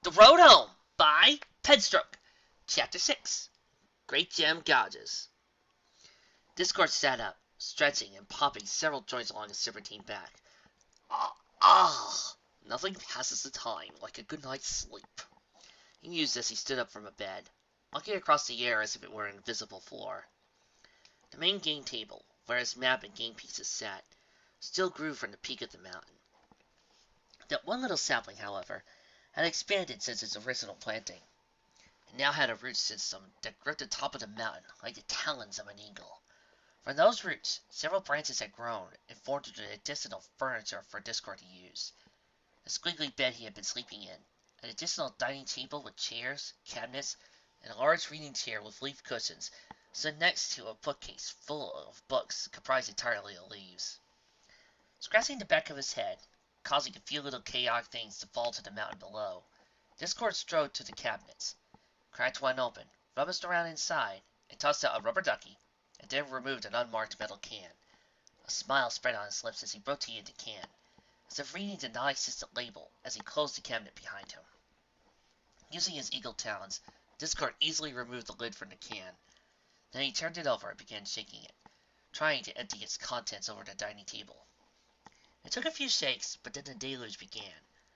The Road Home by Penstroke. Chapter 6. Great Gem Gouges. Discord sat up, stretching and popping several joints along his serpentine back. Ah! Nothing passes the time like a good night's sleep. He mused as he stood up from a bed, walking across the air as if it were an invisible floor. The main game table, where his map and game pieces sat, still grew from the peak of the mountain. That one little sapling, however, had expanded since its original planting, and now had a root system that gripped the top of the mountain like the talons of an eagle. From those roots, several branches had grown and formed into additional furniture for Discord to use. The squiggly bed he had been sleeping in, an additional dining table with chairs, cabinets, and a large reading chair with leaf cushions stood next to a bookcase full of books comprised entirely of leaves. Scratching the back of his head, causing a few little chaotic things to fall to the mountain below, Discord strode to the cabinets, cracked one open, rummaged around inside, and tossed out a rubber ducky, and then removed an unmarked metal can. A smile spread on his lips as he rotated the can, as if reading the non-existent label as he closed the cabinet behind him. Using his eagle talons, Discord easily removed the lid from the can. Then he turned it over and began shaking it, trying to empty its contents over the dining table. It took a few shakes, but then the deluge began.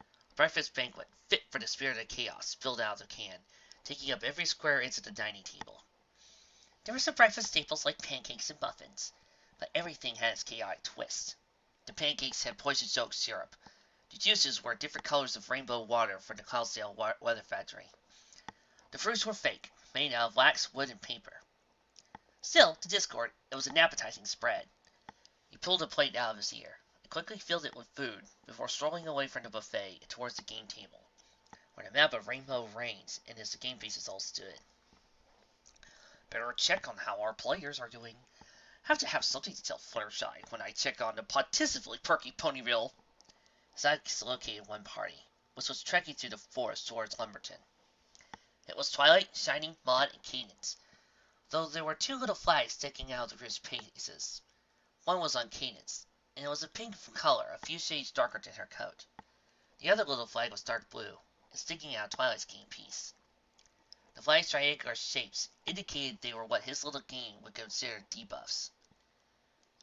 A breakfast banquet, fit for the spirit of chaos, spilled out of the can, taking up every square inch of the dining table. There were some breakfast staples like pancakes and muffins, but everything had its chaotic twist. The pancakes had poison-soaked syrup. The juices were different colors of rainbow water from the Clydesdale weather factory. The fruits were fake, made out of wax, wood, and paper. Still, to Discord, it was an appetizing spread. He pulled a plate out of his ear, quickly filled it with food before strolling away from the buffet and towards the game table, where the map of Rainbow reigns and as the game pieces all stood. Better check on how our players are doing. Have to have something to tell Fluttershy when I check on the potentially perky Ponyville. His eyes located one party, which was trekking through the forest towards Lumberton. It was Twilight, Shining, Maud, and Cadence, though there were two little flags sticking out of the group's faces. One was on Cadence, and it was a pink color, a few shades darker than her coat. The other little flag was dark blue, and sticking out of Twilight's game piece. The flag's triangular shapes indicated they were what his little game would consider debuffs.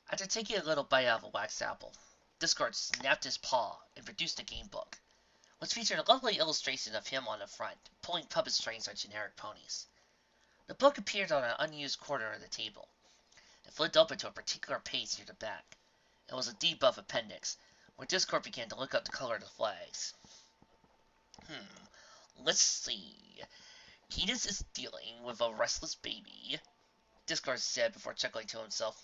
After taking a little bite out of a wax apple, Discord snapped his paw and produced a game book, which featured a lovely illustration of him on the front, pulling puppet strings on generic ponies. The book appeared on an unused corner of the table, and flipped open to a particular page near the back. It was a debuff appendix, where Discord began to look up the color of the flags. Let's see. Cadence is dealing with a restless baby, Discord said before chuckling to himself.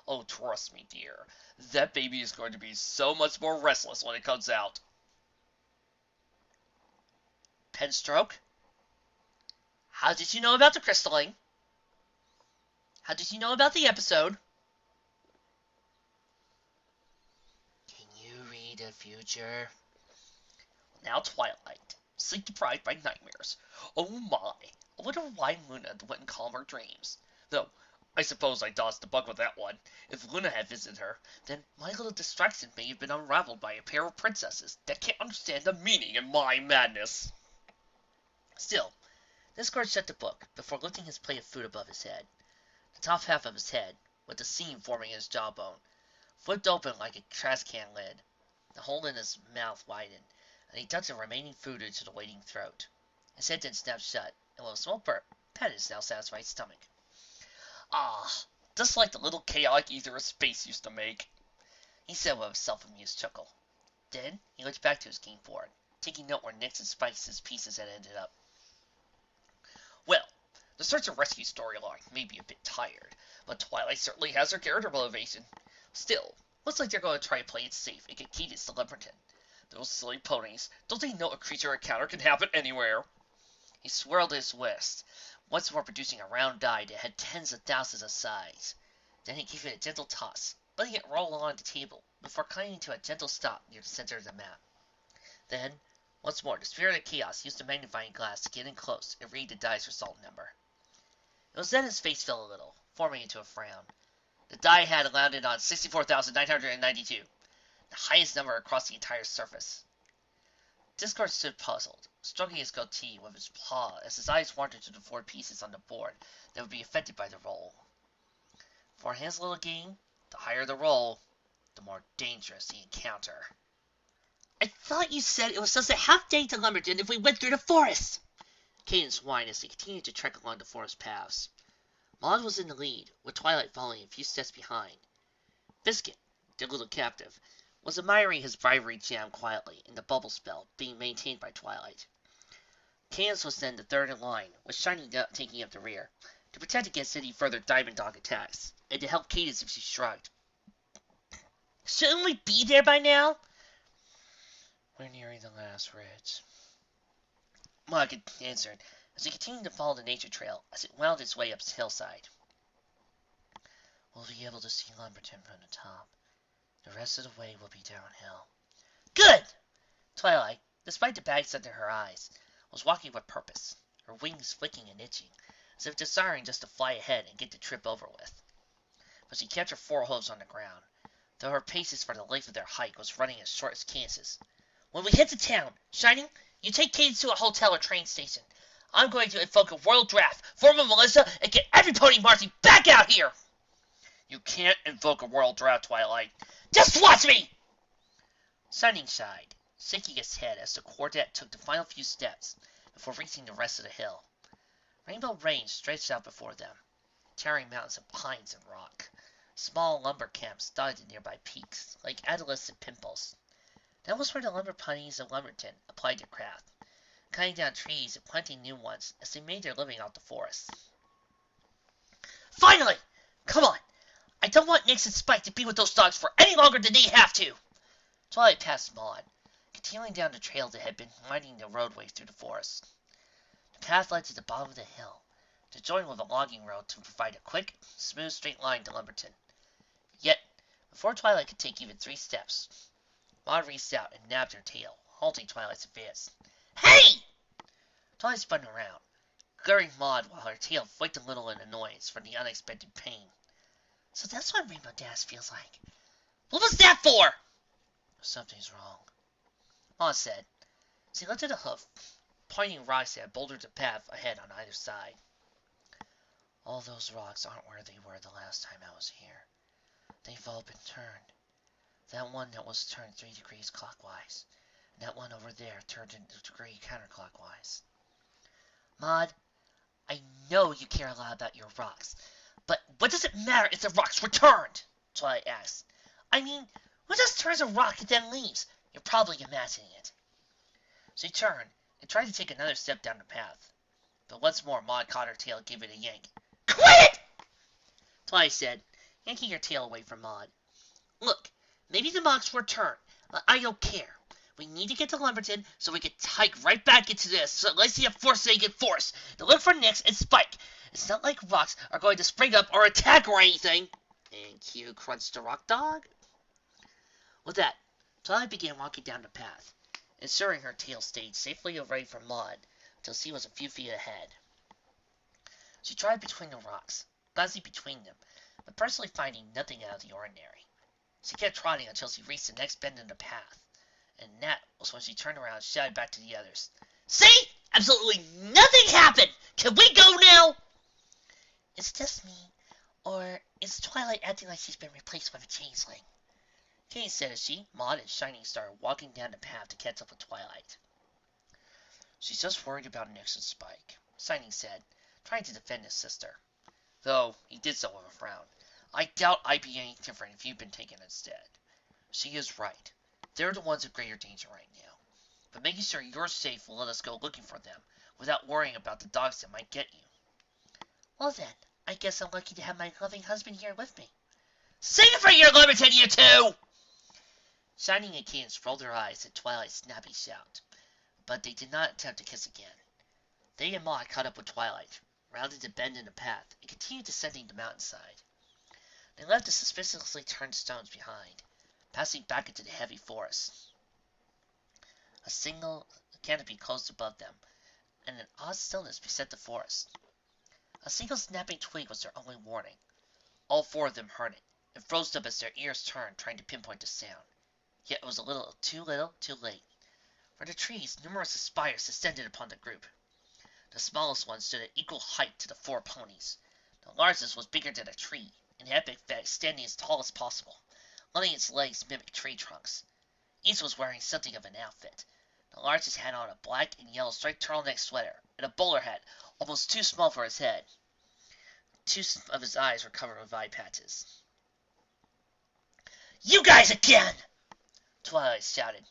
Oh, trust me, dear. That baby is going to be so much more restless when it comes out. Penstroke? How did you know about the crystalling? How did you know about the episode? Can you read the future? Now Twilight, sleep-deprived by nightmares. Oh my, I wonder why Luna wouldn't calm her dreams. Though, I suppose I dodged the bug with that one. If Luna had visited her, then my little distraction may have been unraveled by a pair of princesses that can't understand the meaning in my madness. Still, Discord shut the book before lifting his plate of food above his head. The top half of his head, with the seam forming in his jawbone, flipped open like a trash can lid. The hole in his mouth widened, and he dumped the remaining food into the waiting throat. His head then snapped shut, and with a small burp, patted his now satisfied stomach. Ah, just like the little chaotic ether of space used to make, he said with a self-amused chuckle. Then he looked back to his game board, taking note where Nix and Spike's pieces had ended up. Well, the search and rescue storyline may be a bit tired, but Twilight certainly has her character motivation. Still, looks like they're going to try to play it safe and get Cadence to Lumberton. Those silly ponies, don't they know a creature encounter can happen anywhere? He swirled his wrist, once more producing a round die that had tens of thousands of sides. Then he gave it a gentle toss, letting it roll along the table, before coming to a gentle stop near the center of the map. Then, once more, the spirit of chaos used a magnifying glass to get in close and read the die's result number. It was then his face fell a little, forming into a frown. The die had landed on 64,992, the highest number across the entire surface. Discord stood puzzled, stroking his goatee with his paw as his eyes wandered to the 4 pieces on the board that would be affected by the roll. For in his little game, the higher the roll, the more dangerous the encounter. I thought you said it was just a half day to Lumberton if we went through the forest! Cadence whined as they continued to trek along the forest paths. Maud was in the lead, with Twilight following a few steps behind. Biscuit, their little captive, was admiring his bribery jam quietly in the bubble spell being maintained by Twilight. Cadence was then the third in line, with Shiny taking up the rear, to protect against any further Diamond Dog attacks, and to help Cadence if she shrugged. Shouldn't we be there by now? We're nearing the last ridge. Maud answered, as he continued to follow the nature trail as it wound its way up the hillside. We'll be able to see Lumberton from the top. The rest of the way will be downhill. Good! Twilight, despite the bags under her eyes, was walking with purpose, her wings flicking and itching, as if desiring just to fly ahead and get the trip over with. But she kept her 4 hooves on the ground, though her paces for the length of their hike was running as short as Kansas. When we hit the town, Shining, you take Cadence to a hotel or train station. I'm going to invoke a royal draft, form a militia, and get every pony marching back out here! You can't invoke a royal draft, Twilight. Just watch me! Shining sighed, shaking his head as the quartet took the final few steps before reaching the rest of the hill. Rainbow Range stretched out before them, towering mountains of pines and rock. Small lumber camps dotted nearby peaks, like adolescent pimples. That was where the lumber ponies of Lumberton applied their craft, cutting down trees and planting new ones as they made their living out the forest. Finally! Come on! I don't want Nix and Spike to be with those dogs for any longer than they have to! Twilight passed Maud, continuing down the trail that had been winding the roadway through the forest. The path led to the bottom of the hill, to join with a logging road to provide a quick, smooth straight line to Lumberton. Yet, before Twilight could take even 3 steps, Maud reached out and nabbed her tail, halting Twilight's advance. Hey! Twilight spun around, glaring Maud while her tail flicked a little in annoyance from the unexpected pain. So that's what Rainbow Dash feels like. What was that for? Something's wrong, Maud said. She lifted a hoof, pointing rocks that bouldered the path ahead on either side. All those rocks aren't where they were the last time I was here. They've all been turned. That one that was turned 3 degrees clockwise, and that one over there turned a degree counterclockwise. Maud, I know you care a lot about your rocks, but what does it matter if the rocks were turned? Twilight asked. I mean, who just turns a rock and then leaves? You're probably imagining it. She turned and tried to take another step down the path, but once more Maud caught her tail and gave it a yank. Quit it! Twilight said, yanking her tail away from Maud. Look, maybe the rocks were turned, but I don't care. We need to get to Lumberton so we can hike right back into this Celestia Forsaken Forest to look for Nix and Spike. It's not like rocks are going to spring up or attack or anything. Thank you, crunched the rock dog. With that, Twilight began walking down the path, ensuring her tail stayed safely away from Maud until she was a few feet ahead. She tried between the rocks, glancing between them, but personally finding nothing out of the ordinary. She kept trotting until she reached the next bend in the path, and that was when she turned around and shouted back to the others. See? Absolutely nothing happened! Can we go now? It's just me, or is Twilight acting like she's been replaced by a changeling? Kate said as she, Maud, and Shining started walking down the path to catch up with Twilight. She's just worried about Nix and Spike, Shining said, trying to defend his sister. Though he did so with a frown. I doubt I'd be any different if you'd been taken instead. She is right. They're the ones in greater danger right now. But making sure you're safe will let us go looking for them, without worrying about the dogs that might get you. Well then, I guess I'm lucky to have my loving husband here with me. Sing for your Lumberton, you two! Shining and Cadence rolled their eyes at Twilight's snappy shout, but they did not attempt to kiss again. They and Maud caught up with Twilight, rounded the bend in the path, and continued descending the mountainside. They left the suspiciously turned stones behind, passing back into the heavy forest. A single canopy closed above them, and an odd stillness beset the forest. A single snapping twig was their only warning. All 4 of them heard it, and froze up as their ears turned, trying to pinpoint the sound. Yet it was a little too late. From the trees, numerous spires descended upon the group. The smallest one stood at equal height to the 4 ponies. The largest was bigger than a tree, and had been standing as tall as possible, letting its legs mimic tree trunks. Each was wearing something of an outfit. The largest had on a black and yellow striped turtleneck sweater, and a bowler hat, almost too small for his head. 2 of his eyes were covered with eye patches. "You guys again!" Twilight shouted,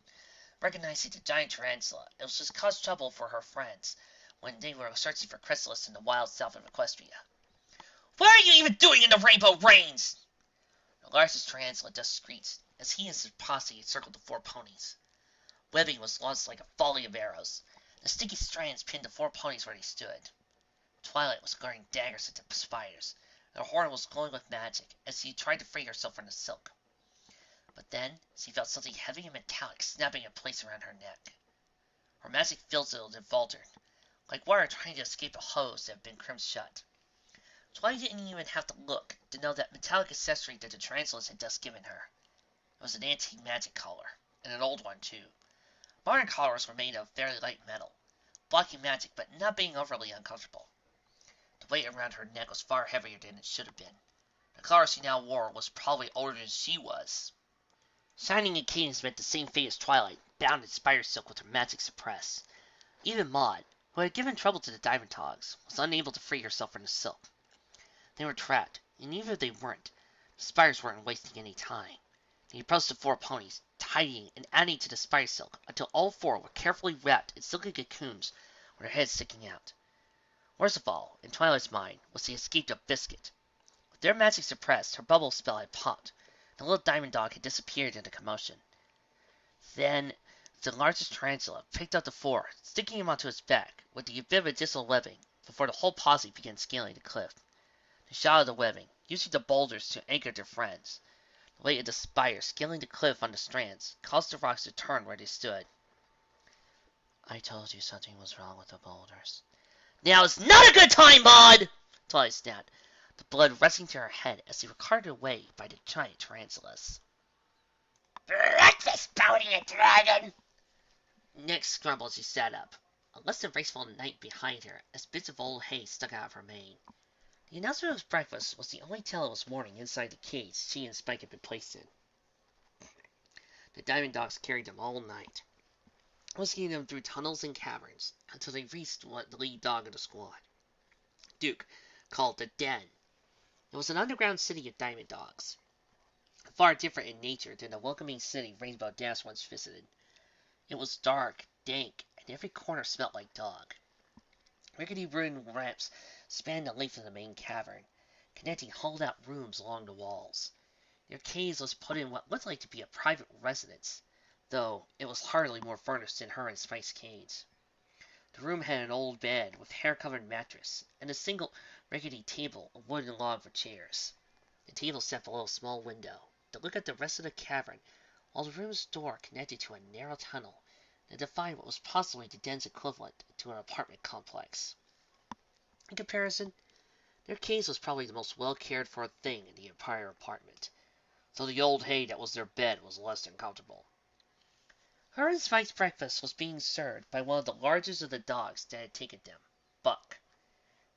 recognizing the giant tarantula. It was just caused trouble for her friends when they were searching for chrysalis in the wild south of Equestria. "What are you even doing in the Rainbow Range?" The largest tarantula just screeched as he and his posse encircled the 4 ponies. Webbing was launched like a volley of arrows. The sticky strands pinned the 4 ponies where they stood. Twilight was glaring daggers at the spiders. Her horn was glowing with magic as she tried to free herself from the silk. But then she felt something heavy and metallic snapping in place around her neck. Her magic fizzled and faltered, like water trying to escape a hose that had been crimped shut. Twilight didn't even have to look to know that metallic accessory that the tarantulas had just given her. It was an antique magic collar, and an old one too. Modern collars were made of fairly light metal, blocking magic but not being overly uncomfortable. The weight around her neck was far heavier than it should have been. The collar she now wore was probably older than she was. Shining and Cadence met the same fate as Twilight, bound in spider silk with her magic suppressed. Even Maud, who had given trouble to the Diamond Dogs, was unable to free herself from the silk. They were trapped, and even if they weren't, the spiders weren't wasting any time. They approached the 4 ponies, tidying and adding to the spider silk until all 4 were carefully wrapped in silky cocoons with their heads sticking out. Worst of all, in Twilight's mind, was the escaped of Biscuit. With their magic suppressed, her bubble spell had popped. The little diamond dog had disappeared in the commotion. Then the largest tarantula picked up the 4, sticking him onto his back with the bit of additional webbing before the whole posse began scaling the cliff. They shot at the webbing, using the boulders to anchor their friends. The weight of the spires scaling the cliff on the strands caused the rocks to turn where they stood. "I told you something was wrong with the boulders." "Now is not a good time, Maud!" Twilight snapped, the blood rushing to her head as they were carted away by the giant tarantulas. "Breakfast, pouting a dragon!" Nick scrumbled as she sat up, a less than graceful knight behind her as bits of old hay stuck out of her mane. The announcement of breakfast was the only tell it was morning inside the cage she and Spike had been placed in. The Diamond Dogs carried them all night, whisking them through tunnels and caverns until they reached the lead dog of the squad. Duke called the Den. It was an underground city of Diamond Dogs, far different in nature than the welcoming city Rainbow Dash once visited. It was dark, dank, and every corner smelt like dog. Rickety wooden ramps spanned the length of the main cavern, connecting hollowed-out rooms along the walls. Their cage was put in what looked like to be a private residence, though it was hardly more furnished than her and Spike's cage. The room had an old bed with hair-covered mattress, and a single rickety table of wood and log for chairs. The table sat below a small window to look at the rest of the cavern, while the room's door connected to a narrow tunnel that defied what was possibly the den's equivalent to an apartment complex. In comparison, their cage was probably the most well-cared-for thing in the entire apartment, though the old hay that was their bed was less than comfortable. Her and Spike's breakfast was being served by one of the largest of the dogs that had taken them, Buck.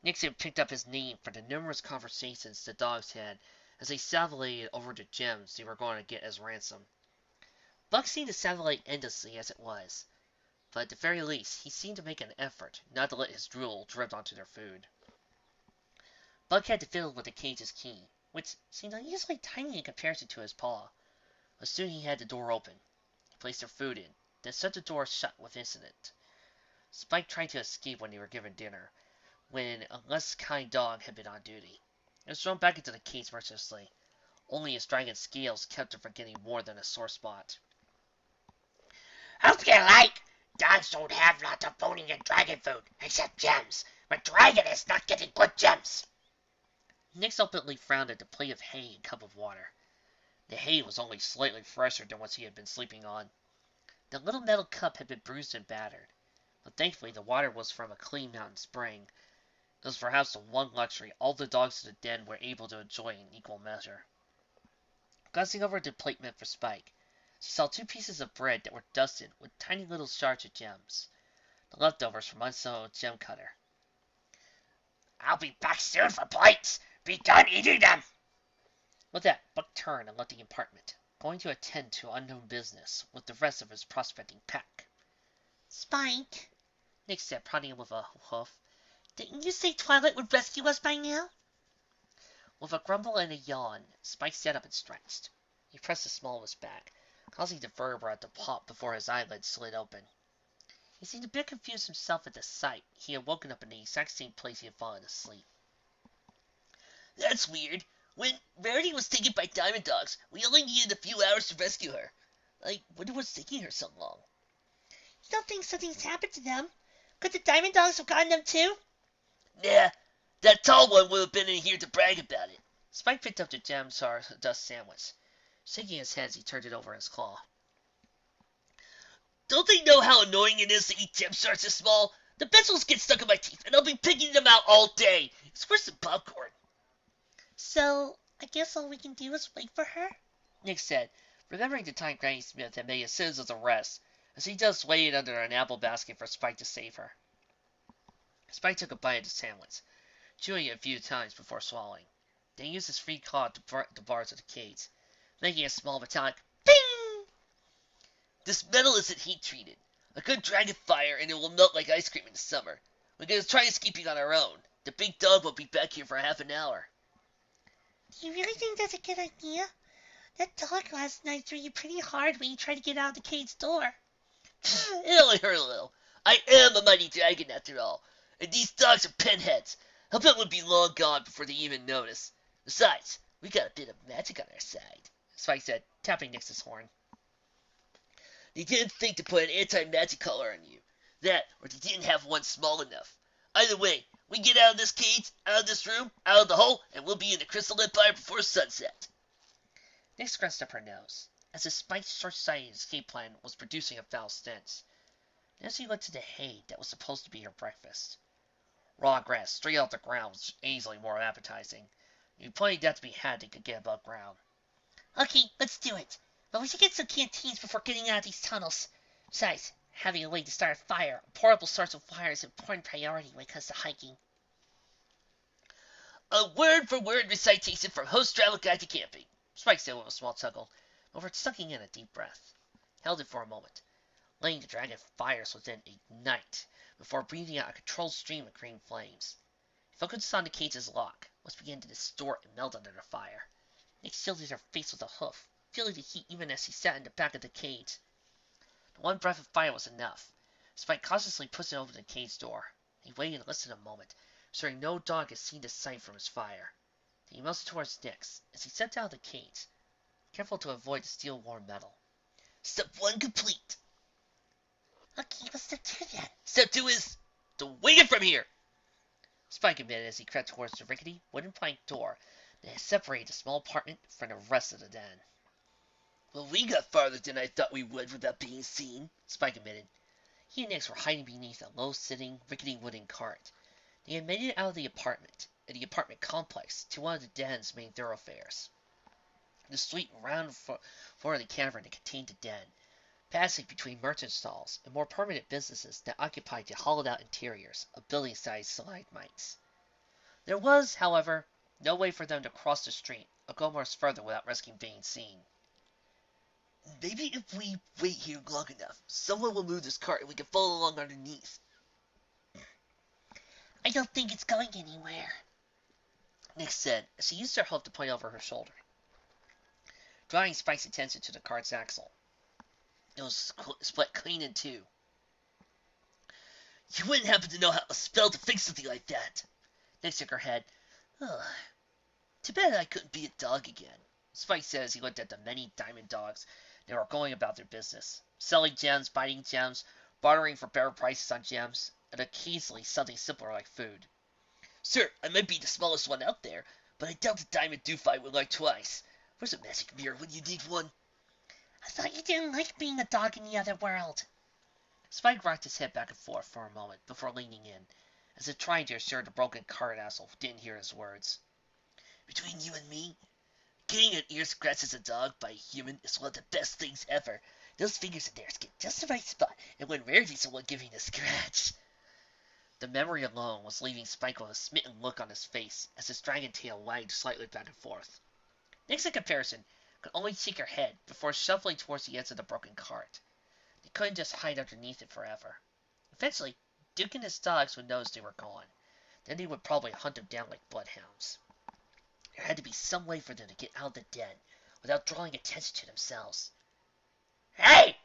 Nixon picked up his name from the numerous conversations the dogs had as they salivated over the gems they were going to get as ransom. Buck seemed to salivate endlessly as it was, but at the very least he seemed to make an effort not to let his drool drip onto their food. Buck had to fiddle with the cage's key, which seemed unusually tiny in comparison to his paw. But soon he had the door open. He placed their food in, then set the door shut with incident. Spike tried to escape when they were given dinner, when a less kind dog had been on duty. He was thrown back into the cage mercilessly. Only his dragon scales kept him from getting more than a sore spot. "Hope you like! Dogs don't have lots of boning and dragon food, except gems. But dragon is not getting good gems." Nix openly frowned at the plate of hay and cup of water. The hay was only slightly fresher than what he had been sleeping on. The little metal cup had been bruised and battered, but thankfully the water was from a clean mountain spring. It was perhaps the one luxury all the dogs in the den were able to enjoy in equal measure. Glancing over at the plate meant for Spike, She saw 2 pieces of bread that were dusted with tiny little shards of gems, the leftovers from unsold gem cutter. "I'll be back soon for plates. Be done eating them." With that, Buck turned and left the apartment, going to attend to unknown business with the rest of his prospecting pack. "Spike," Nick said, prodding him with a hoof, "didn't you say Twilight would rescue us by now?" With a grumble and a yawn, Spike sat up and stretched. He pressed the small of his back, causing the vertebra to pop before his eyelids slid open. He seemed a bit confused himself at the sight. He had woken up in the exact same place he had fallen asleep. "That's weird. When Rarity was taken by Diamond Dogs, we only needed a few hours to rescue her. I wonder what's taking her so long." "You don't think something's happened to them? Could the Diamond Dogs have gotten them too?" "Nah, that tall one would have been in here to brag about it." Spike picked up the gem dust sandwich, shaking his head as he turned it over in his claw. "Don't they know how annoying it is to eat gem shards this small? The pencils get stuck in my teeth, and I'll be picking them out all day. It's worse than popcorn." "So, I guess all we can do is wait for her?" Nick said, remembering the time Granny Smith had made a citizen's arrest, as he just waited under an apple basket for Spike to save her. Spike took a bite of the sandwich, chewing it a few times before swallowing. Then he used his free claw to bar the bars of the cage, making a small metallic ping. "This metal isn't heat treated. A good dragon fire and it will melt like ice cream in the summer. We're going to try escaping on our own. The big dog won't be back here for half an hour." "Do you really think that's a good idea? That dog last night threw you pretty hard when you tried to get out of the cage door." "It only hurt a little. I am a mighty dragon after all. And these dogs are pinheads. I bet we'll be long gone before they even notice. Besides, we got a bit of magic on our side," Spike said, tapping Nix's horn. "They didn't think to put an anti-magic collar on you. That, or they didn't have one small enough. Either way, we get out of this cage, out of this room, out of the hole, and we'll be in the Crystal Empire before sunset." Nick scratched up her nose, as his Spike's short-sighted escape plan was producing a foul stench. Then she looked to the hay that was supposed to be her breakfast. Raw grass straight off the ground was easily more appetizing. There was plenty of that to be had they could get above ground. "Okay, let's do it. But we should get some canteens before getting out of these tunnels. Besides, having a way to start a fire, a portable source of fire, is an important priority when it comes to hiking." "A word-for-word recitation from Host Travel Guide to Camping," Spike said with a small chuckle, before sucking in a deep breath. He held it for a moment, letting the dragon fires within ignite before breathing out a controlled stream of green flames. He focused on the cage's lock, which began to distort and melt under the fire. Nick shielded her face with a hoof, feeling the heat even as she sat in the back of the cage. The one breath of fire was enough. Spike cautiously pushed it over the cage door. He waited and listened a moment, ensuring no dog had seen the sight from his fire. Then he motioned towards Nix as he stepped out of the cage, careful to avoid the steel-warm metal. "Step 1 complete." "Okay, what's step 2 then?" "Step 2 is to wing it from here," Spike admitted as he crept towards the rickety, wooden plank door that had separated the small apartment from the rest of the den. "Well, we got farther than I thought we would without being seen," Spike admitted. He and Nix were hiding beneath a low-sitting, rickety wooden cart. They had made it out of the apartment complex, to one of the den's main thoroughfares. The street round for the cavern that contained the den, passing between merchant stalls and more permanent businesses that occupied the hollowed-out interiors of building-sized stalagmites. There was, however, no way for them to cross the street or go much further without risking being seen. "Maybe if we wait here long enough, someone will move this cart and we can follow along underneath." "I don't think it's going anywhere," Nick said as she used her hoof to point over her shoulder, drawing Spike's attention to the cart's axle. It was split clean in two. "You wouldn't happen to know how to spell to fix something like that?" Nick shook her head. "Ugh. Too bad I couldn't be a dog again," Spike said as he looked at the many diamond dogs that were going about their business, selling gems, biting gems, bartering for better prices on gems, and occasionally something simpler like food. "Sir, I might be the smallest one out there, but I doubt the diamond doofi would like twice. Where's a magic mirror when you need one?" "I thought you didn't like being a dog in the other world." Spike rocked his head back and forth for a moment before leaning in, as if trying to assure the broken cart axle didn't hear his words. "Between you and me, Getting an ear scratched as a dog by a human is one of the best things ever. Those fingers of theirs get just the right spot, and when rarely someone giving a scratch. The memory alone was leaving Spike with a smitten look on his face as his dragon tail wagged slightly back and forth. Nix, in comparison, could only shake her head before shuffling towards the edge of the broken cart. They couldn't just hide underneath it forever. Eventually, Duke and his dogs would notice they were gone. Then they would probably hunt them down like bloodhounds. There had to be some way for them to get out of the den without drawing attention to themselves. Hey!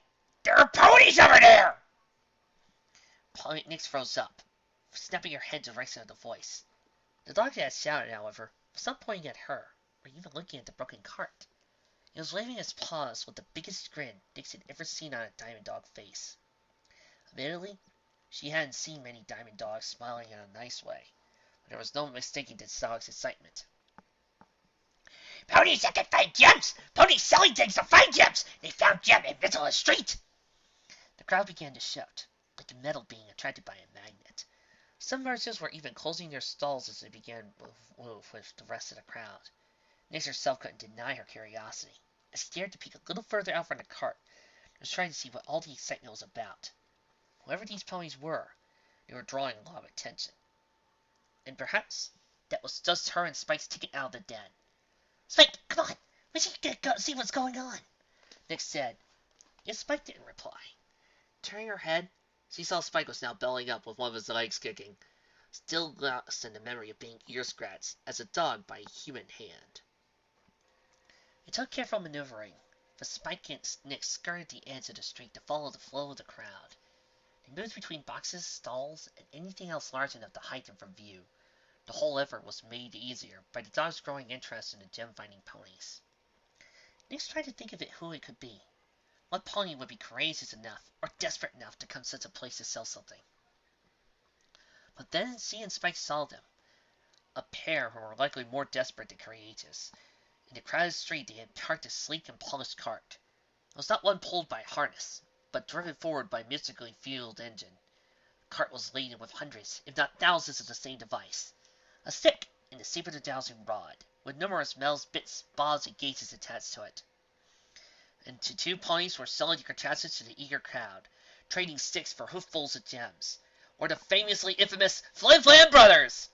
There are ponies over there! Nix froze up, snapping her head in the direction of the voice. The dog that had shouted, however, was not pointing at her, or even looking at the broken cart. He was waving his paws with the biggest grin Nix had ever seen on a diamond dog face. Admittedly, she hadn't seen many diamond dogs smiling in a nice way, but there was no mistaking this dog's excitement. Ponies that can find gems! Ponies selling things to find gems! They found gem in the middle of the street! The crowd began to shout, like the metal being attracted by a magnet. Some merchants were even closing their stalls as they began to move with the rest of the crowd. Nix herself couldn't deny her curiosity. I stared to peek a little further out from the cart. I was trying to see what all the excitement was about. Whoever these ponies were, they were drawing a lot of attention. And perhaps that was just her and Spike's ticket out of the den. Spike, come on! We should go see what's going on, Nix said. Yet Spike didn't reply. Turning her head, she saw Spike was now bellying up with one of his legs kicking, still lost in the memory of being ear-scratched as a dog by a human hand. It took careful maneuvering, but Spike and Nix skirted the edge of the street to follow the flow of the crowd. They moved between boxes, stalls, and anything else large enough to hide them from view. The whole effort was made easier by the dog's growing interest in the gem-finding ponies. Nix tried to think of who it could be. What pony would be courageous enough or desperate enough to come to such a place to sell something? But then she and Spike saw them, a pair who were likely more desperate than courageous. In the crowded street they had parked a sleek and polished cart. It was not one pulled by a harness, but driven forward by a mystically fueled engine. The cart was laden with hundreds, if not thousands, of the same device. A stick in the shape of the dowsing rod, with numerous metals, bits, bobs, and gauges attached to it. And the two ponies were selling the contraptions to the eager crowd, trading sticks for hooffuls of gems. Or the famously infamous Flim Flam Brothers!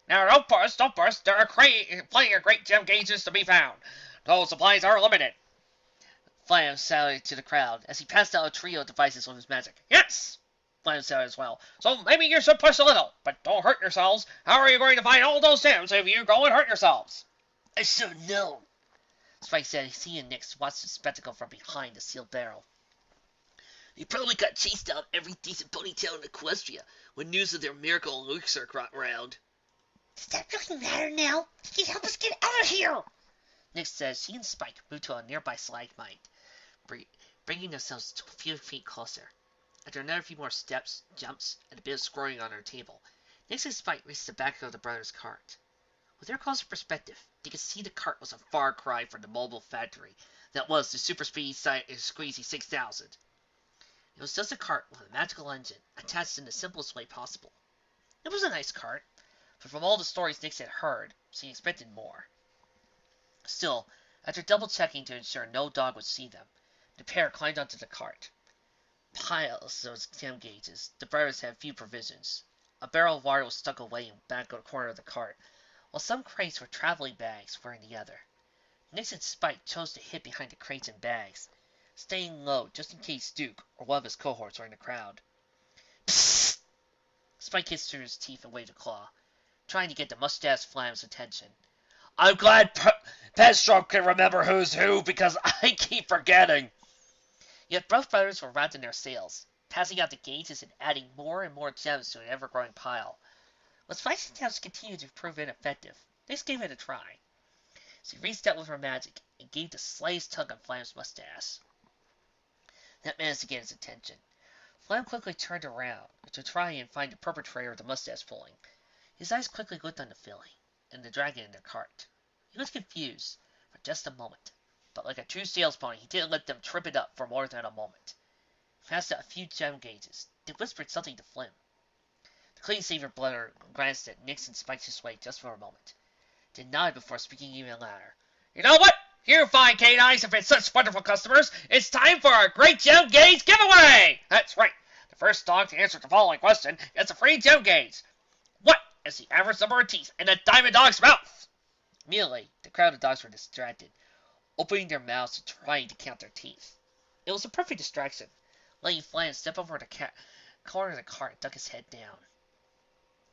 Now, don't burst, there are plenty of great gem gauges to be found. Those supplies are limited. Flam shouted to the crowd as he passed out a trio of devices with his magic. Yes! Flam shouted as well. So maybe you should push a little, but don't hurt yourselves. How are you going to find all those gems if you go and hurt yourselves? I should have known, Spike said as he and Nix watched the spectacle from behind the sealed barrel. They probably got chased out of every decent ponytail in Equestria when news of their miracle elixir got round. Does that really matter now? He can help us get out of here! Nix says she and Spike moved to a nearby stalagmite, bringing themselves a few feet closer. After another few more steps, jumps, and a bit of scrolling on her table, Nix and Spike reached the back of the brothers' cart. With their closer perspective, they could see the cart was a far cry from the mobile factory that was the Super Speedy Squeezy 6000. It was just a cart with a magical engine attached in the simplest way possible. It was a nice cart, but from all the stories Nix had heard, she expected more. Still, after double-checking to ensure no dog would see them, the pair climbed onto the cart. Piles of gem gauges, the brothers had few provisions. A barrel of water was stuck away in the back corner of the cart, while some crates with traveling bags were in the other. Nix and Spike chose to hid behind the crates and bags, staying low just in case Duke or one of his cohorts were in the crowd. Psst! Spike hissed through his teeth and waved a claw, trying to get the mustache Flam's attention. I'm glad Pedstruck can remember who's who, because I keep forgetting. Yet both brothers were wrapped in their sails, passing out the gauges and adding more and more gems to an ever-growing pile. When Spike's attempts continued to prove ineffective, Nix gave it a try. She reached out with her magic and gave the slightest tug on Flam's mustache. That managed to get his attention. Flam quickly turned around to try and find the perpetrator of the mustache pulling. His eyes quickly looked on the filly and the dragon in their cart. He was confused for just a moment, but like a true sales pony, he didn't let them trip it up for more than a moment. He passed out a few gem gauges, then whispered something to Flim. The clean-saver brother glanced at Nix and Spike's way just for a moment, then nodded before speaking even louder. You know what? You fine canines have been such wonderful customers. It's time for our Great Gem Gaze giveaway! That's right. The first dog to answer the following question gets a free gem gaze. What is the average number of teeth in a diamond dog's mouth? Immediately, the crowd of dogs were distracted, opening their mouths and trying to count their teeth. It was a perfect distraction, letting Flan step over the corner of the cart and duck his head down.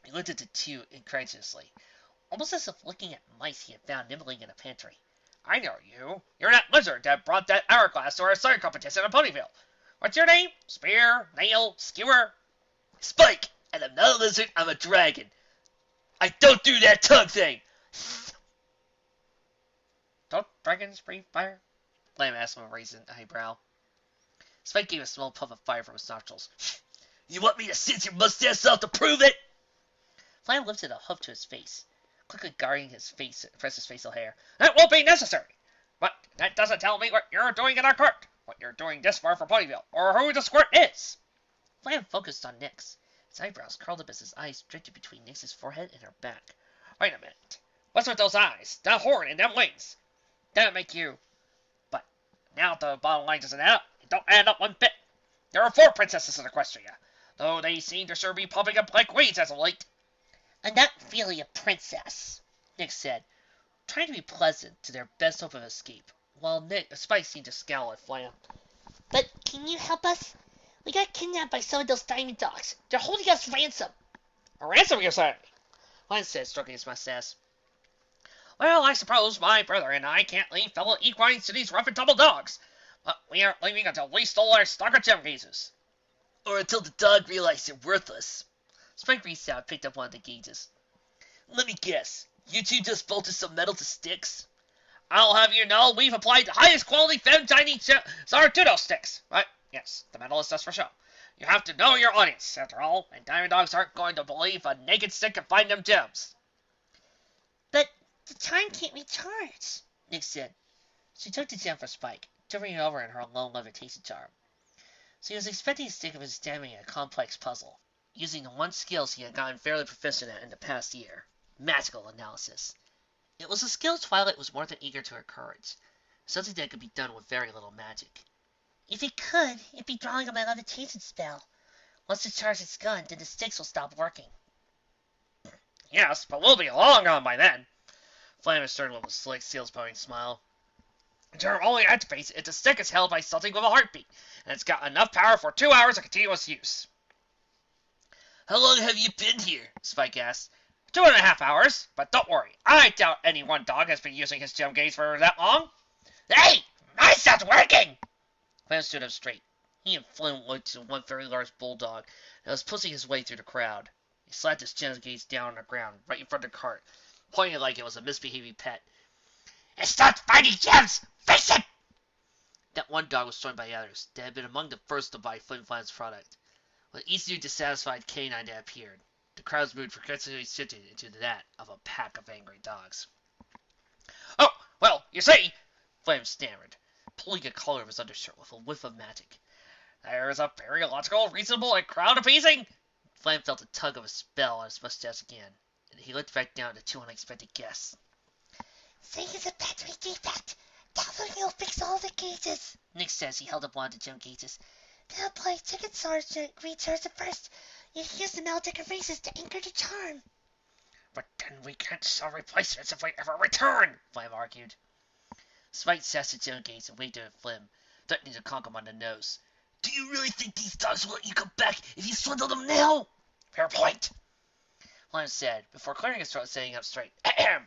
He looked at the two incredulously, almost as if looking at mice he had found nibbling in a pantry. I know you. You're that lizard that brought that hourglass to our sewing competition in Ponyville. What's your name? Spear, Nail, Skewer? Spike! And I'm not a lizard, I'm a dragon. I don't do that tongue thing! Don't dragons breathe fire? Flam asked him with a raised eyebrow. Spike gave a small puff of fire from his nostrils. You want me to cinch your mustache off to prove it? Flam lifted a hoof to his face, quickly guarding his face, pressed his facial hair. That won't be necessary. But that doesn't tell me what you're doing in our cart, what you're doing this far from Ponyville, or who the squirt is. Flam focused on Nyx. His eyebrows curled up as his eyes drifted between Nyx's forehead and her back. Wait a minute. What's with those eyes, that horn, and them wings? That'll make you. But now the bottom line doesn't add up. It don't add up one bit. There are 4 princesses in Equestria, though they seem to sure be popping up like weeds as of late. I'm not really a princess, Nyx said, trying to be pleasant to their best hope of escape, while Spike seemed to scowl at Flam. But can you help us? We got kidnapped by some of those diamond dogs. They're holding us ransom. A ransom, you say? Flam said, stroking his mustache. Well, I suppose my brother and I can't leave fellow equines to these rough and tumble dogs. But we aren't leaving until we stole our stock of gem gazes. Or until the dog realized they're worthless. Spike reached out and picked up one of the gauges. Let me guess. You two just bolted some metal to sticks? I'll have you know we've applied the highest quality fem-tiny Zartudo sticks. But, yes, the metal is just for show. You have to know your audience, after all, and diamond dogs aren't going to believe a naked stick can find them gems. But the charm can't be charged, Nyx said. She took the gem for Spike, turning it over in her lone levitation charm. She was expecting to think of his jamming a complex puzzle, using the one skill she had gotten fairly proficient at in the past year, magical analysis. It was a skill Twilight was more than eager to encourage, something that could be done with very little magic. If it could, it'd be drawing on my levitation spell. Once it charges its gun, then the sticks will stop working. Yes, but we'll be long gone by then. Flam assured with a slick, seals-blowing smile. The charm only activates if the stick is held by something with a heartbeat, and it's got enough power for 2 hours of continuous use. How long have you been here? Spike asked. 2.5 hours, but don't worry, I doubt any one dog has been using his gem gaze for that long. Hey, mine stopped working! Flam stood up straight. He and Flynn looked to one very large bulldog that was pushing his way through the crowd. He slapped his gem gaze down on the ground, right in front of the cart, pointing it like it was a misbehaving pet. It stopped finding gems! Fix it! That one dog was joined by others that had been among the first to buy Flynn Flam's product. With each new dissatisfied canine that appeared, the crowd's mood progressively shifted into that of a pack of angry dogs. Oh, well, you see, Flam stammered, pulling a collar of his undershirt with a whiff of magic. There's a very logical, reasonable, and crowd-appeasing. Flam felt a tug of a spell on his mustache again, and he looked back down at the 2 unexpected guests. Say it's a battery defect. Downloading will fix all the gauges, Nyx says he held up one of the gem gauges. They'll play ticket sergeant recharge it first. You can use the metal decorations to anchor the charm. But then we can't sell replacements if we ever return, Flam argued. Spike sassed the gem gaze and waved at Flim, threatening to conk him on the nose. Do you really think these dogs will let you come back if you swindle them now? Fair point, Flam said, before clearing his throat and sitting up straight. Ahem.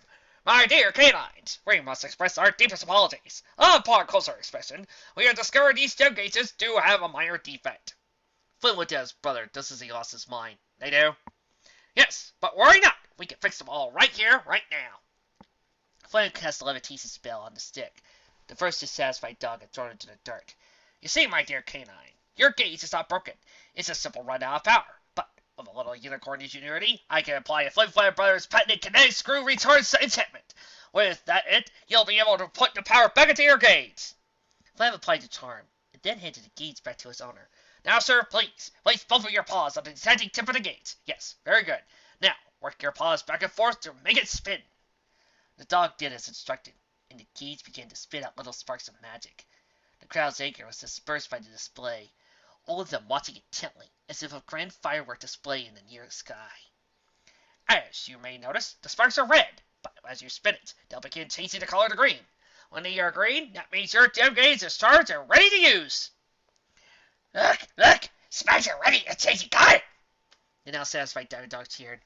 My dear canines, we must express our deepest apologies. Upon closer inspection, we have discovered these gem gages do have a minor defect. Flynn looked at his brother just as he lost his mind. They do? Yes, but worry not. We can fix them all right here, right now. Flynn cast a levitation spell on the stick. The first dissatisfied dog had thrown it into the dirt. You see, my dear canine, your gauge is not broken. It's a simple run out of power. But with a little unicorn ingenuity, I can apply a Flynn Flam Brothers patented kinetic screw returns enchantment. With that you'll be able to put the power back into your gauge. Flam applied the charm, and then handed the gauge back to his owner. Now, sir, please, place both of your paws on the descending tip of the gauge. Yes, very good. Now, work your paws back and forth to make it spin. The dog did as instructed. and the gates began to spit out little sparks of magic. The crowd's anger was dispersed by the display, all of them watching intently, as if a grand firework display in the near sky. As you may notice, the sparks are red, but as you spin it, they'll begin changing the color to green. When they are green, that means your gem gauge is charged and ready to use. Look! Sparks are ready and changing color! The now satisfied Diamond Dog cheered.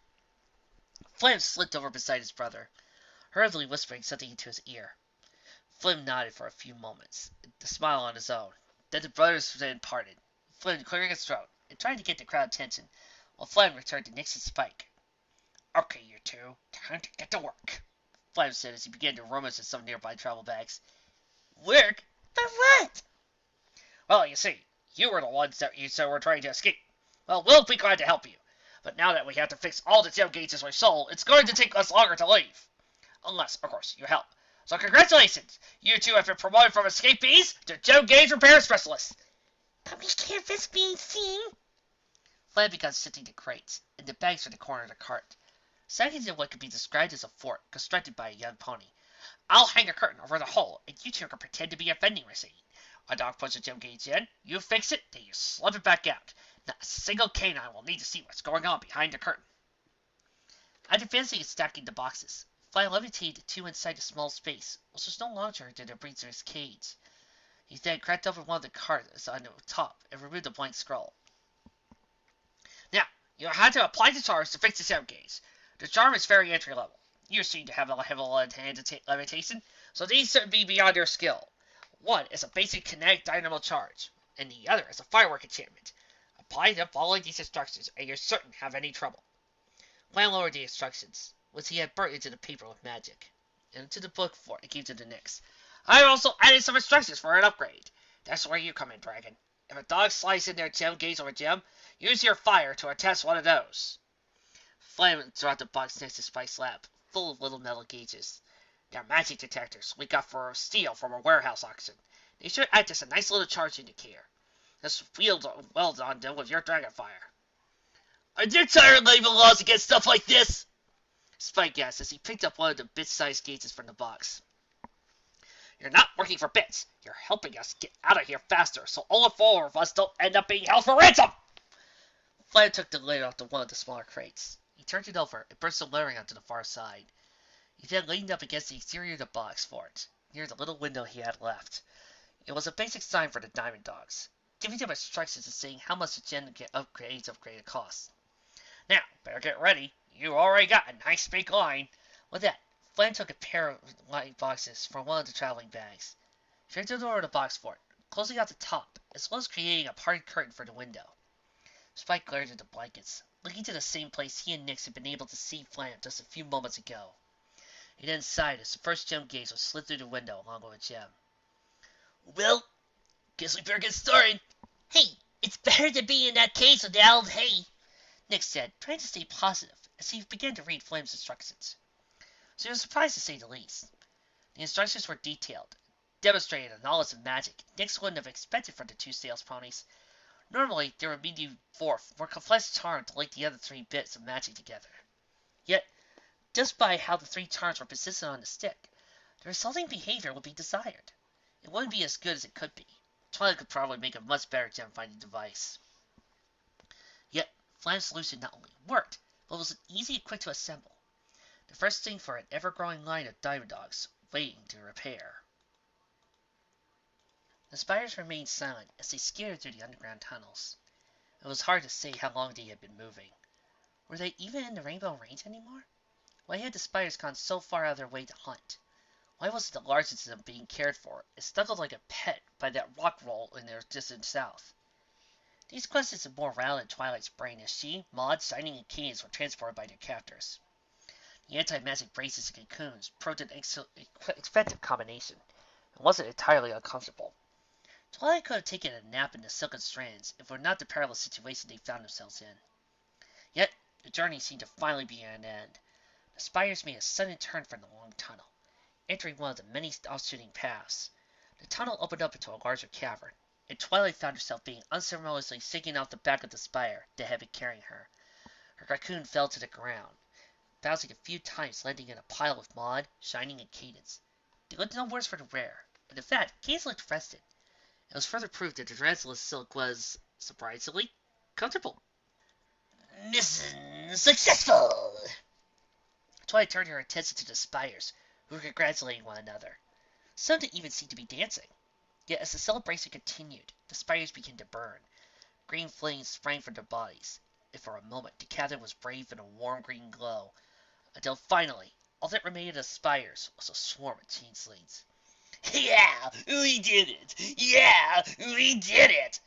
Flim slipped over beside his brother, hurriedly whispering something into his ear. Flim nodded for a few moments, the smile on his own. Then the brothers then parted, Flim clearing his throat and trying to get the crowd attention, while Flim returned to Nix and Spike. Okay, you two, time to get to work, Flim said as he began to rummage in some nearby travel bags. Work? But what? Well, you see, you were the ones that you said were trying to escape. Well, we'll be glad to help you. But now that we have to fix all the gem gauges we sold, it's going to take us longer to leave. Unless, of course, you help. So congratulations! You two have been promoted from escapees to gem gauge repair specialists. But we can't risk being seen. Flam began sifting the crates and the bags from the corner of the cart. Standing in what could be described as a fort constructed by a young pony. I'll hang a curtain over the hole, and you two can pretend to be a vending machine. A dog puts a gem gauge in, you fix it, then you slip it back out. Not a single canine will need to see what's going on behind the curtain. After finishing and stacking the boxes, Fly levitated the two inside a small space, which was no larger than a breeder's cage. He then cracked open one of the cards on the top and removed the blank scroll. Now, you'll have to apply the charms to fix the gem gauge. The charm is very entry level. You seem to have a hand levitation, so these should be beyond your skill. One is a basic kinetic dynamo charge, and the other is a firework enchantment. Apply them following these instructions, and you're certain to have any trouble. Flan lowered the instructions, which he had burnt into the paper with magic, and into the book for it and gave to the Nix. I also added some instructions for an upgrade. That's where you come in, Dragon. If a dog slices in their gem gauge or gem, use your fire to attach one of those. Flame dropped the box next to Spike's lap, full of little metal gauges. They're magic detectors we got for steel from a warehouse auction. They should act as a nice little charge indicator. Just wield weld on them with your dragon fire. Are you tired of leaving laws against stuff like this? Spike gasped as he picked up one of the bit-sized gauges from the box. You're not working for bits. You're helping us get out of here faster, so all four of us don't end up being held for ransom! Flan took the lid off one of the smaller crates. He turned it over and burst some lettering onto the far side. He then leaned up against the exterior of the box for it, near the little window he had left. It was a basic sign for the Diamond Dogs, giving them instructions and saying how much the gem upgrades cost. Now, better get ready. You already got a nice big line. With that, Flan took a pair of light boxes from one of the traveling bags. He turned the door of the box for it, closing out the top, as well as creating a parted curtain for the window. Spike glared at the blankets, looking to the same place he and Nix had been able to see Flan just a few moments ago. He then sighed as the first gem gauge was slid through the window along with a gem. Well, guess we better get started. Hey, it's better to be in that cage with the old hay, Nix said, trying to stay positive as he began to read Flame's instructions. So he was surprised to say the least. The instructions were detailed, demonstrating a knowledge of magic Nix wouldn't have expected from the two sales ponies. Normally, there would be the fourth, more complex charm to link the other three bits of magic together. Yet, just by how the three charms were positioned on the stick, the resulting behavior would be desired. It wouldn't be as good as it could be. Twilight could probably make a much better gem-finding device. Yet, Flam's solution not only worked, but was easy and quick to assemble. The first thing for an ever-growing line of Diamond Dogs waiting to repair. The spiders remained silent as they scattered through the underground tunnels. It was hard to say how long they had been moving. Were they even in the Rainbow Range anymore? Why had the spiders gone so far out of their way to hunt? Why wasn't the largest of them being cared for and snuggled like a pet by that rock roll in their distant south? These questions had more rattled in Twilight's brain as she, Maud, Shining, and Cadence were transported by their captors. The anti-magic braces and cocoons proved an expensive combination, and wasn't entirely uncomfortable. Twilight could have taken a nap in the silken strands if it were not the perilous situation they found themselves in. Yet, the journey seemed to finally be at an end. The spiders made a sudden turn from the long tunnel, entering one of the many off-shooting paths. The tunnel opened up into a larger cavern, and Twilight found herself being unceremoniously sinking off the back of the spider that had been carrying her. Her cocoon fell to the ground, bouncing a few times, landing in a pile with Maud, Shining, and Cadence. He looked no worse for the wear, and in fact, Case looked rested. It was further proof that the tarantula's silk was, surprisingly, comfortable. Mission successful! Twilight turned her attention to the spiders, who were congratulating one another. Some didn't even seem to be dancing. Yet as the celebration continued, the spiders began to burn. Green flames sprang from their bodies, and for a moment the cabin was bathed in a warm green glow, until finally, all that remained of the spiders was a swarm of changelings. Yeah, we did it! Yeah, we did it!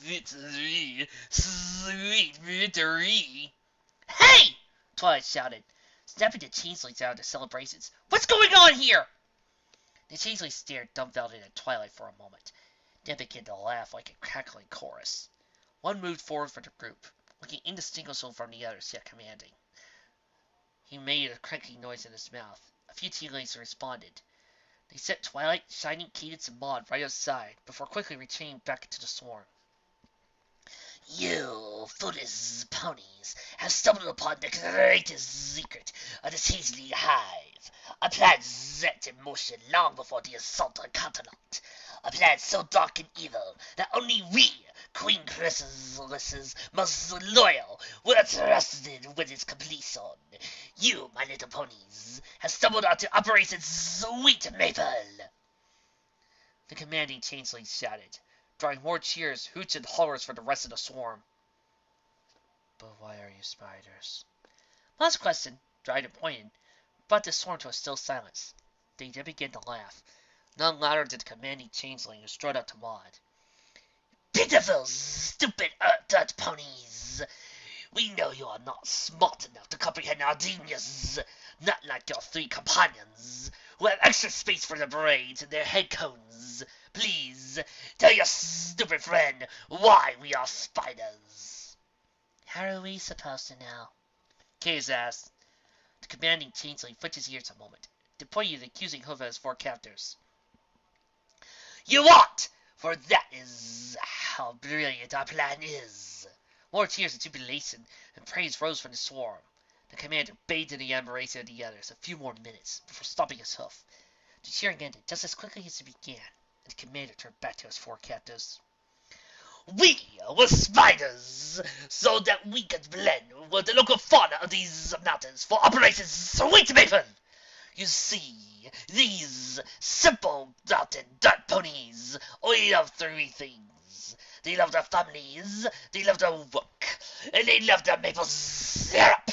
Victory! Sweet victory! Hey! Twilight shouted, snapping the changelings out of their celebrations. What's going on here? The changelings stared dumbfounded at Twilight for a moment, then began to laugh like a cackling chorus. One moved forward from the group, looking indistinguishable from the others, yet commanding. He made a cracking noise in his mouth. A few changelings responded. They set Twilight, Shining, Cadence, and Maud right outside, before quickly retreating back into the swarm. You foolish ponies have stumbled upon the greatest secret of the changeling hive. A plan set in motion long before the assault on Continent. A plan so dark and evil that only we, Queen Chrysalis's most loyal, were trusted with its completion. You, my little ponies, have stumbled onto Operation Sweet Maple. The commanding changeling shouted, drawing more cheers, hoots, and hollers for the rest of the swarm. But why are you spiders? Maud's question, dried and pointed, brought the swarm to a still silence. They then began to laugh, none louder than the commanding changeling who strode up to Maud. Pitiful, stupid, dirt ponies! We know you are not smart enough to comprehend our genius, not like your three companions, who have extra space for their braids and their head cones. Please, tell your stupid friend why we are spiders. How are we supposed to know? Case asked. The commanding changeling flicked his ears a moment, then pointed the accusing hoof at his four captors. You ought, for that is how brilliant our plan is. More tears of jubilation and praise rose from the swarm. The commander bathed in the admiration of the others a few more minutes before stopping his hoof. The cheering ended just as quickly as it began, and the commander turned back to his four captives. We were spiders, so that we could blend with the local fauna of these mountains for Operation Sweet Maple. You see, these simple mountain dirt ponies only love three things. They love their families, they love their work, and they love their maple syrup.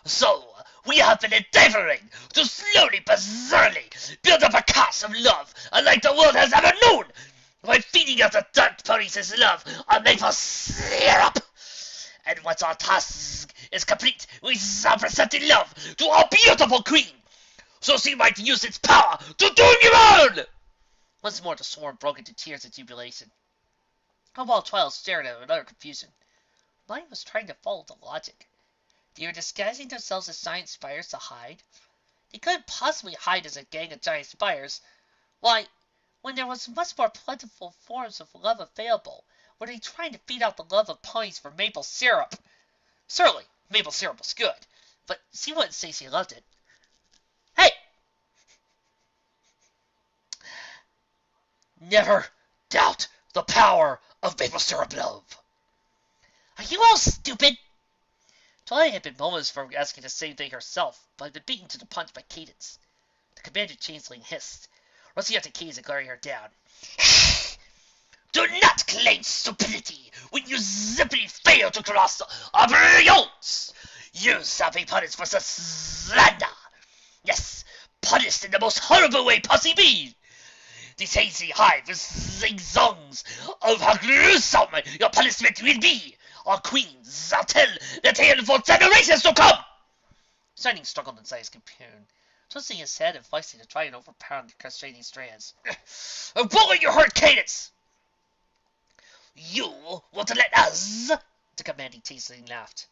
So, we have been endeavoring to slowly but surely build up a caste of love unlike the world has ever known, by feeding us the dirt ponies' love on maple syrup. And once our task is complete, we shall present the love to our beautiful queen, so she might use its power to doom you all! Once more the swarm broke into tears of jubilation. While Twilight stared at it in utter confusion. Mine was trying to follow the logic. They were disguising themselves as giant spiders to hide. They couldn't possibly hide as a gang of giant spiders. Why, when there was much more plentiful forms of love available, were they trying to feed out the love of ponies for maple syrup? Certainly, maple syrup was good, but she wouldn't say she loved it. Hey! Never doubt the power of maple syrup love. Are you all stupid? Twilight had been moments from asking the same thing herself, but had been beaten to the punch by Cadence. The commander changeling hissed, rushing up to Cadence and glaring her down. Do not claim stupidity when you simply fail to grasp our brilliance. You shall be punished for such slander. Yes, punished in the most horrible way possible. The changeling hive will sing songs of how gruesome your punishment will be. Our queens shall tell the tale for generations to come. Shining struggled inside his cocoon, twisting his head and fighting to try and overpower the castrating strands. What you heard, Cadence? You want to let us? The commanding changeling laughed.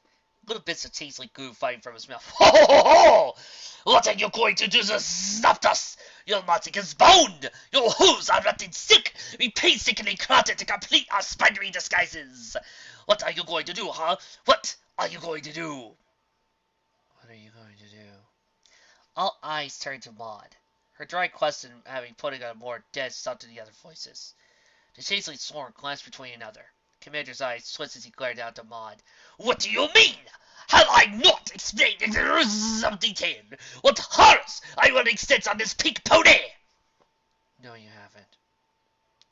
Little bits of changeling goo fighting from his mouth. Ho ho ho ho! What are you going to do to stop us? Your magic is bound! Your hooves are wrapped in silk! We painstakingly crafted to complete our spidery disguises! What are you going to do, huh? What are you going to do? What are you going to do? All eyes turned to Maud. her dry question having put on a more dead stop to the other voices. The changeling sworn glanced between another. The commander's eyes twisted as he glared out to Maud. What do you mean? Have I not explained in some detail what horrors I will extend on this pink pony? No, you haven't.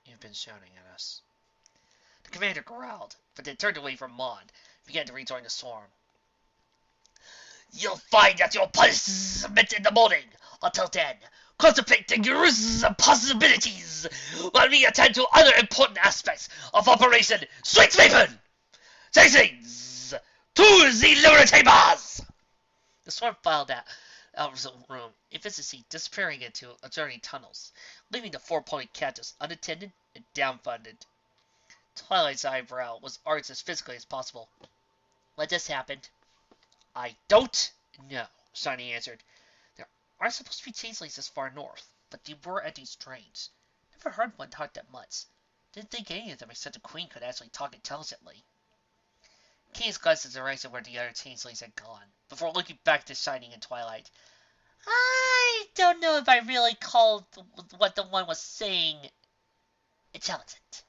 You've been shouting at us. The commander growled, but then turned away from Maud and began to rejoin the swarm. You'll find out your punishment in the morning. Until then, contemplate the gruesome possibilities while we attend to other important aspects of Operation Sweepsweeping! Citizens, to the lower chambers! The swarm filed out of the room, efficiently disappearing into adjoining tunnels, leaving the four-pointed cactus unattended and downfunded. Twilight's eyebrow was arched as physically as possible. What just happened? I don't know, Shiny answered. There aren't supposed to be changelings this far north, but they were at these trains. Never heard one talk that much. Didn't think any of them except the Queen could actually talk intelligently. King's glanced at the direction where the other changelings had gone, before looking back to Shining and Twilight. I don't know if I really called what the one was saying intelligent.